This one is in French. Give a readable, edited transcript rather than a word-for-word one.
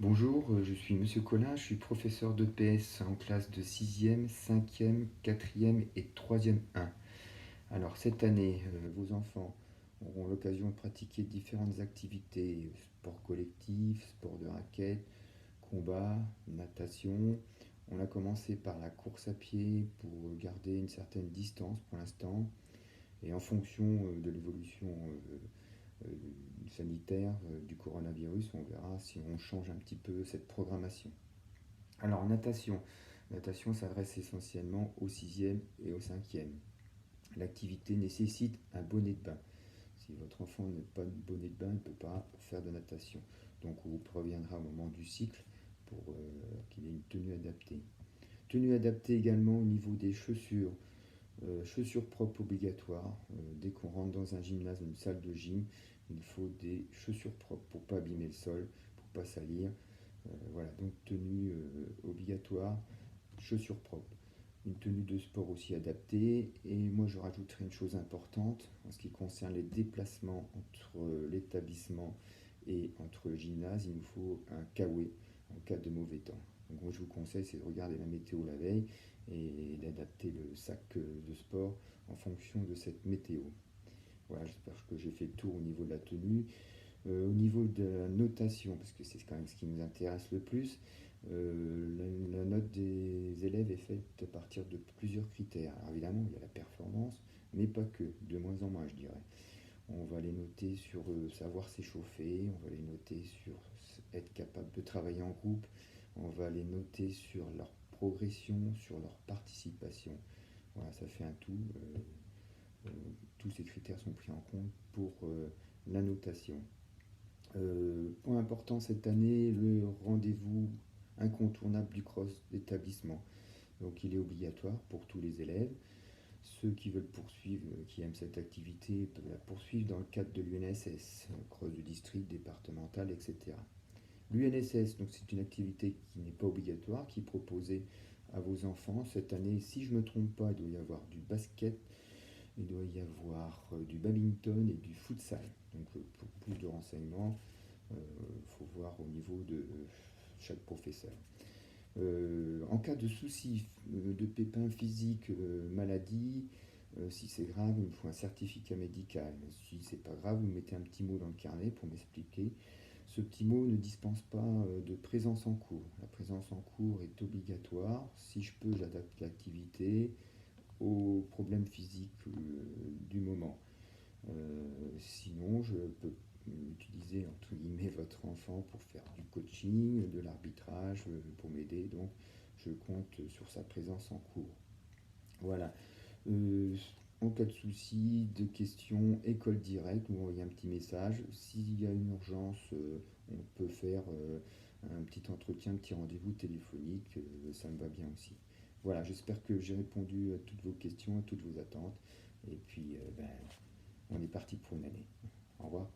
Bonjour, je suis Monsieur Collin, je suis professeur d'EPS en classe de 6e, 5e, 4e et 3e 1. Alors cette année, vos enfants auront l'occasion de pratiquer différentes activités, sport collectif, sport de raquette, combat, natation. On a commencé par la course à pied pour garder une certaine distance pour l'instant et en fonction de l'évolution euh, sanitaire du coronavirus, on verra si on change un petit peu cette programmation. Alors, natation. Natation s'adresse essentiellement au sixième et au cinquième. L'activité nécessite un bonnet de bain. Si votre enfant n'a pas de bonnet de bain, il ne peut pas faire de natation. Donc, on vous préviendra au moment du cycle pour qu'il ait une tenue adaptée. Tenue adaptée également au niveau des chaussures. Chaussures propres obligatoires. Dès qu'on rentre dans un gymnase, une salle de gym, il faut des chaussures propres pour ne pas abîmer le sol, pour ne pas salir. Voilà, donc tenue obligatoire, chaussures propres. Une tenue de sport aussi adaptée. Et moi, je rajouterai une chose importante en ce qui concerne les déplacements entre l'établissement et entre le gymnase. Il nous faut un kawaii en cas de mauvais temps. Donc, moi, je vous conseille, c'est de regarder la météo la veille et d'adapter le sac de sport en fonction de cette météo. Voilà, j'espère que j'ai fait le tour au niveau de la tenue. Au niveau de la notation, parce que c'est quand même ce qui nous intéresse le plus, la note des élèves est faite à partir de plusieurs critères. Alors évidemment, il y a la performance, mais pas que, de moins en moins, je dirais. On va les noter sur savoir s'échauffer, on va les noter sur être capable de travailler en groupe, on va les noter sur leur progression, sur leur participation. Voilà, ça fait un tout. Euh, tous ces critères sont pris en compte pour la notation. Point important cette année, le rendez-vous incontournable du cross d'établissement. Donc il est obligatoire pour tous les élèves. Ceux qui veulent poursuivre, qui aiment cette activité, peuvent la poursuivre dans le cadre de l'UNSS, cross du district, départemental, etc. L'UNSS, donc c'est une activité qui n'est pas obligatoire, qui est proposée à vos enfants. Cette année, si je ne me trompe pas, il doit y avoir du basket, il doit y avoir du badminton et du futsal. Donc pour plus de renseignements, il faut voir au niveau de chaque professeur. En cas de soucis, de pépins physiques, maladie, si c'est grave, il me faut un certificat médical. Si c'est pas grave, vous mettez un petit mot dans le carnet pour m'expliquer. Ce petit mot ne dispense pas de présence en cours. La présence en cours est obligatoire. Si je peux, j'adapte l'activité aux problèmes physiques du moment. Sinon, je peux utiliser entre guillemets votre enfant pour faire du coaching, de l'arbitrage, pour m'aider. Donc, je compte sur sa présence en cours. Voilà. En cas de souci, de questions, école directe, vous envoyez un petit message. S'il y a une urgence, on peut faire un petit entretien, un petit rendez-vous téléphonique. Ça me va bien aussi. Voilà, j'espère que j'ai répondu à toutes vos questions, à toutes vos attentes. Et puis, on est parti pour une année. Au revoir.